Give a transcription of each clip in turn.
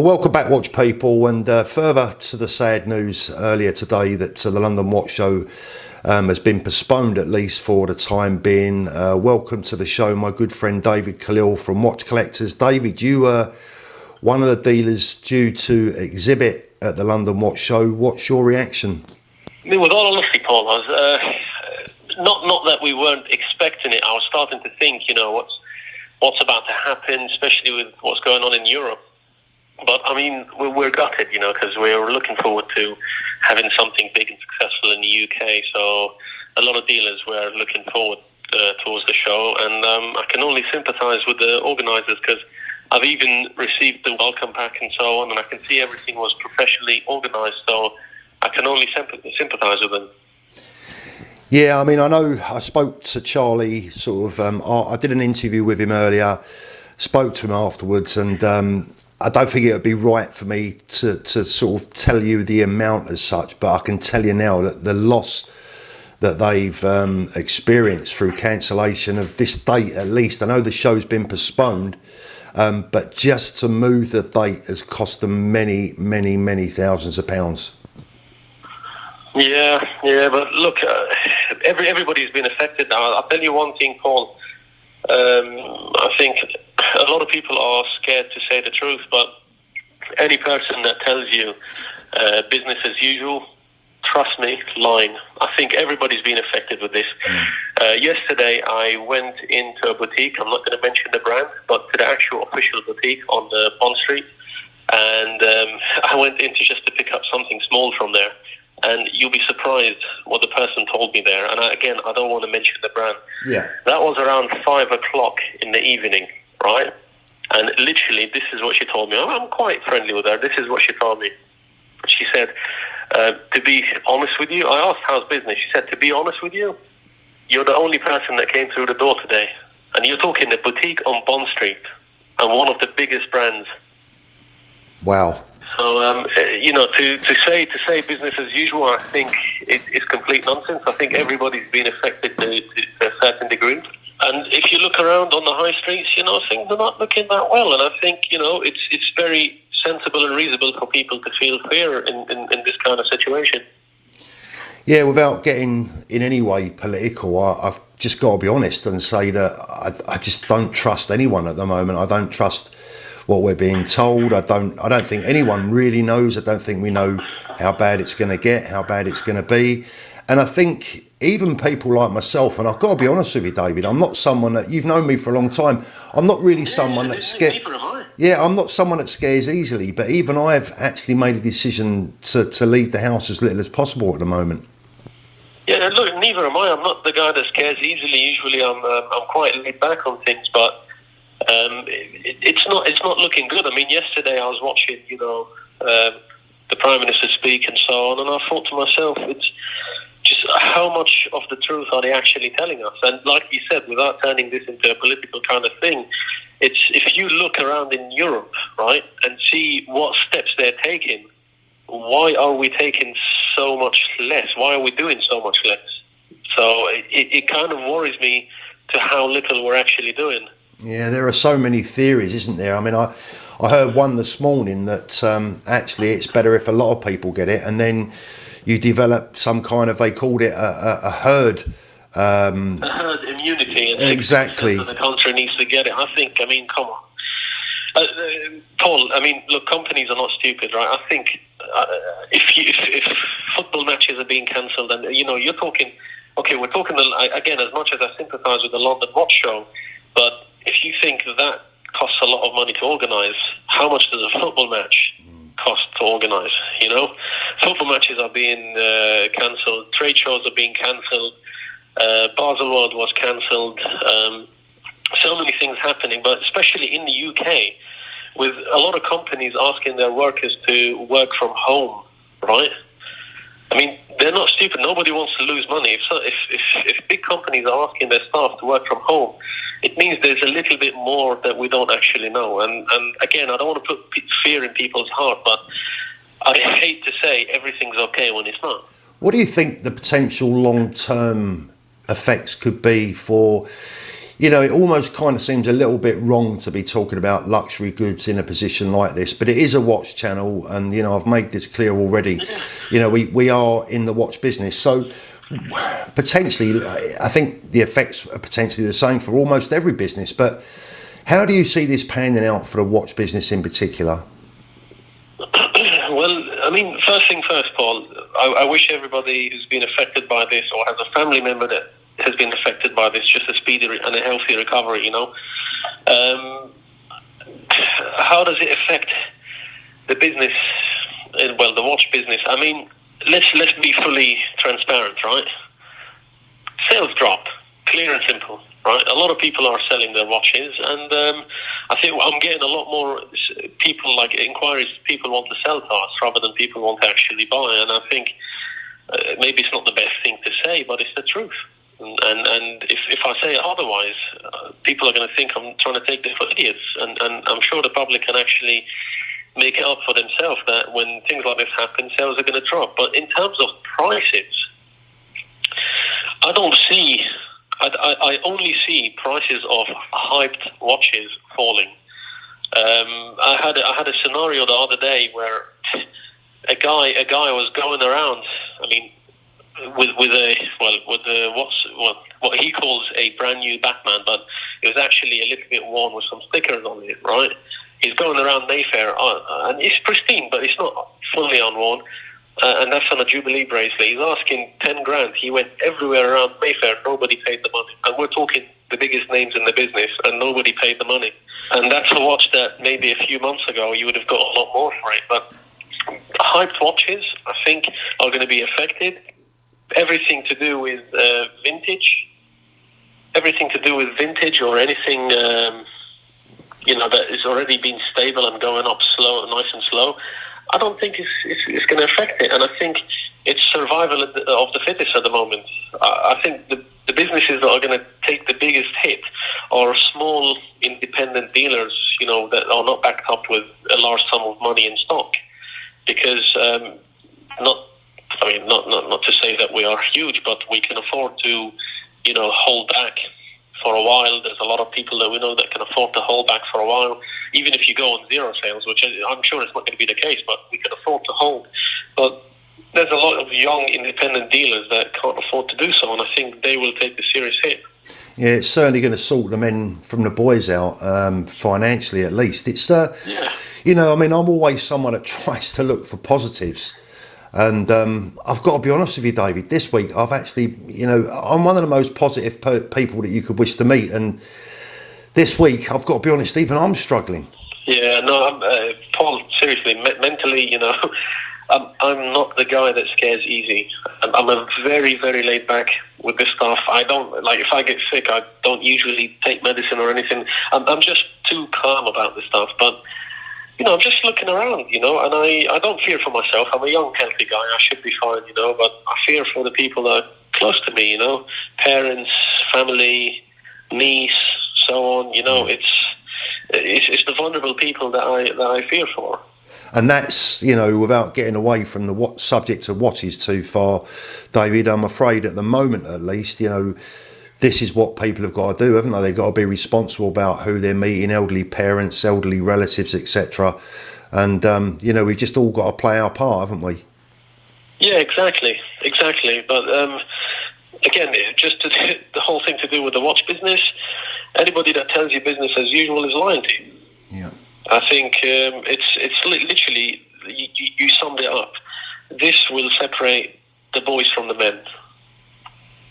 Well, welcome back, watch people, and further to the sad news earlier today that the London Watch Show has been postponed, at least for the time being. Welcome to the show, my good friend David Khalil from Watch Collectors. David, you were one of the dealers due to exhibit at the London Watch Show. What's your reaction? I mean, with all honesty, Paul, I was not that we weren't expecting it. I was starting to think, what's about to happen, especially with what's going on in Europe. But, I mean, we're gutted, because we're looking forward to having something big and successful in the UK. So a lot of dealers were looking forward towards the show. And I can only sympathise with the organisers, because I've even received the welcome pack and so on, and I can see everything was professionally organised. So I can only sympathise with them. Yeah, I mean, I know I spoke to Charlie, I did an interview with him earlier, spoke to him afterwards, and I don't think it would be right for me to sort of tell you the amount as such, but I can tell you now that the loss that they've experienced through cancellation of this date, at least, I know the show's been postponed, but just to move the date has cost them many, many, many thousands of pounds. Yeah, but look, everybody's been affected now. I'll tell you one thing, Paul. I think a lot of people are scared to say the truth, but any person that tells you business as usual, trust me, lying. I think everybody's been affected with this. Yesterday, I went into a boutique. I'm not going to mention the brand, but to the actual official boutique on the Bond Street, and I went in just to pick up something small from there. And you'll be surprised what the person told me there. And again, I don't want to mention the brand. Yeah. That was around 5 o'clock in the evening, right? And literally, this is what she told me. I'm quite friendly with her. This is what she told me. She said, to be honest with you, I asked, how's business? She said, to be honest with you, you're the only person that came through the door today. And you're talking the boutique on Bond Street and one of the biggest brands. Wow. So, to say business as usual, I think it's complete nonsense. I think everybody's been affected to a certain degree. And if you look around on the high streets, things are not looking that well. And I think, it's very sensible and reasonable for people to feel fear in this kind of situation. Yeah, without getting in any way political, I've just got to be honest and say that I just don't trust anyone at the moment. I don't trust what we're being told. I don't think anyone really knows. I don't think we know how bad it's going to get, how bad it's going to be. And I think even people like myself, and I've got to be honest with you, David, I'm not someone that, you've known me for a long time, I'm not really someone that's scared. Yeah, I'm not someone that scares easily, but even I've actually made a decision to leave the house as little as possible at the moment. Yeah, look, neither am I. I'm not the guy that scares easily. Usually I'm quite laid back on things, but it's not looking good. I mean, yesterday I was watching, the Prime Minister speak and so on, and I thought to myself, it's just how much of the truth are they actually telling us? And like you said, without turning this into a political kind of thing, it's if you look around in Europe, right, and see what steps they're taking, why are we taking so much less? Why are we doing so much less? So it kind of worries me to how little we're actually doing. Yeah, there are so many theories, isn't there? I mean, I heard one this morning that actually it's better if a lot of people get it, and then you develop some kind of, they called it a herd. A herd immunity. And exactly. The country needs to get it. I think, come on. Paul, look, companies are not stupid, right? I think if football matches are being cancelled and, you're talking, okay, we're talking, again, as much as I sympathise with the London Watch Show, but if you think that costs a lot of money to organise, how much does a football match cost to organise? Football matches are being cancelled, trade shows are being cancelled, Basel World was cancelled, so many things happening, but especially in the UK, with a lot of companies asking their workers to work from home, right? I mean, they're not stupid. Nobody wants to lose money. If big companies are asking their staff to work from home, it means there's a little bit more that we don't actually know. And again, I don't want to put fear in people's heart, but I hate to say everything's okay when it's not. What do you think the potential long-term effects could be for, it almost kind of seems a little bit wrong to be talking about luxury goods in a position like this, but it is a watch channel, and I've made this clear already. We are in the watch business, so potentially I think the effects are potentially the same for almost every business. But how do you see this panning out for the watch business in particular? Well, I mean, first thing first, Paul, I wish everybody who's been affected by this or has a family member that has been affected by this just a speedy and a healthy recovery, How does it affect the business, well, the watch business? I mean, let's be fully transparent, right? Sales drop, clear and simple, right? A lot of people are selling their watches, and I think I'm getting a lot more people, like inquiries, people want to sell to us rather than people want to actually buy, and I think maybe it's not the best thing to say, but it's the truth. And if I say otherwise, people are going to think I'm trying to take them for idiots, and I'm sure the public can actually make it up for themselves that when things like this happen, sales are going to drop. But in terms of prices, I only see prices of hyped watches falling. I had a scenario the other day where a guy was going around. I mean, with what he calls a brand new Batman, but it was actually a little bit worn with some stickers on it, right? He's going around Mayfair, and it's pristine, but it's not fully unworn, and that's on a Jubilee bracelet. He's asking 10 grand. He went everywhere around Mayfair, nobody paid the money, and we're talking the biggest names in the business, and nobody paid the money. And that's a watch that maybe a few months ago you would have got a lot more for it, but hyped watches, I think, are going to be affected. Everything to do with vintage or anything that is already been stable and going up slow, nice and slow, I don't think it's going to affect it. And I think it's survival of the fittest at the moment. I think the businesses that are going to take the biggest hit are small independent dealers, that are not backed up with a large sum of money in stock, because not to say that we are huge, but we can afford to, hold back for a while. There's a lot of people that we know that can afford to hold back for a while, even if you go on zero sales, which I'm sure it's not going to be the case, but we can afford to hold. But there's a lot of young independent dealers that can't afford to do so, and I think they will take the serious hit. Yeah, it's certainly going to sort the men from the boys out, financially at least. It's, I mean, I'm always someone that tries to look for positives. And I've got to be honest with you, David, this week I've actually, I'm one of the most positive people that you could wish to meet. And this week, I've got to be honest, even I'm struggling. Yeah, no, Paul, seriously, mentally, I'm not the guy that scares easy. I'm a very, very laid back with this stuff. I don't, if I get sick, I don't usually take medicine or anything. I'm just too calm about this stuff. But I'm just looking around, and I don't fear for myself. I'm a young, healthy guy. I should be fine, but I fear for the people that are close to me, parents, family, niece, so on. It's the vulnerable people that I fear for. And that's, without getting away from the subject of watches too far, David, I'm afraid at the moment, at least, this is what people have got to do, haven't they? They've got to be responsible about who they're meeting, elderly parents, elderly relatives, etc. And, we've just all got to play our part, haven't we? Yeah, exactly. But, again, just the whole thing to do with the watch business, anybody that tells you business as usual is lying to you. Yeah. I think it's literally, you summed it up. This will separate the boys from the men.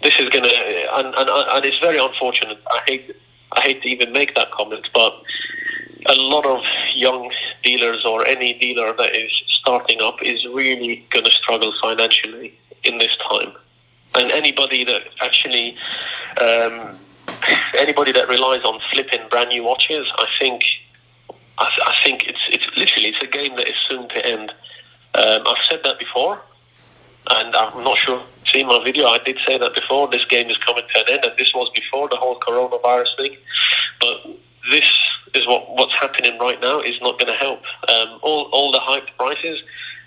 This is going to, and it's very unfortunate. I hate to even make that comment, but a lot of young dealers or any dealer that is starting up is really going to struggle financially in this time. And anybody that actually, anybody that relies on flipping brand new watches, I think it's a game that is soon to end. I've said that before, and I'm not sure. Seen my video, I did say that before. This game is coming to an end, and this was before the whole coronavirus thing. But this is what's happening right now is not going to help. All the hyped prices,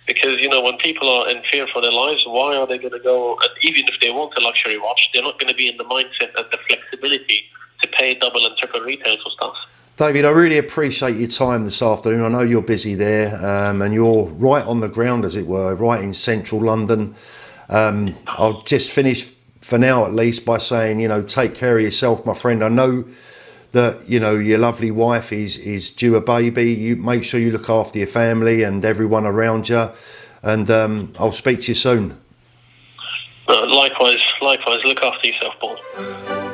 because when people are in fear for their lives, why are they going to go? And even if they want a luxury watch, they're not going to be in the mindset and the flexibility to pay double and triple retail for stuff. David, I really appreciate your time this afternoon. I know you're busy there, and you're right on the ground, as it were, right in central London. I'll just finish, for now at least, by saying, take care of yourself, my friend. I know that, your lovely wife is due a baby. You make sure you look after your family and everyone around you. And I'll speak to you soon. Likewise. Look after yourself, Paul.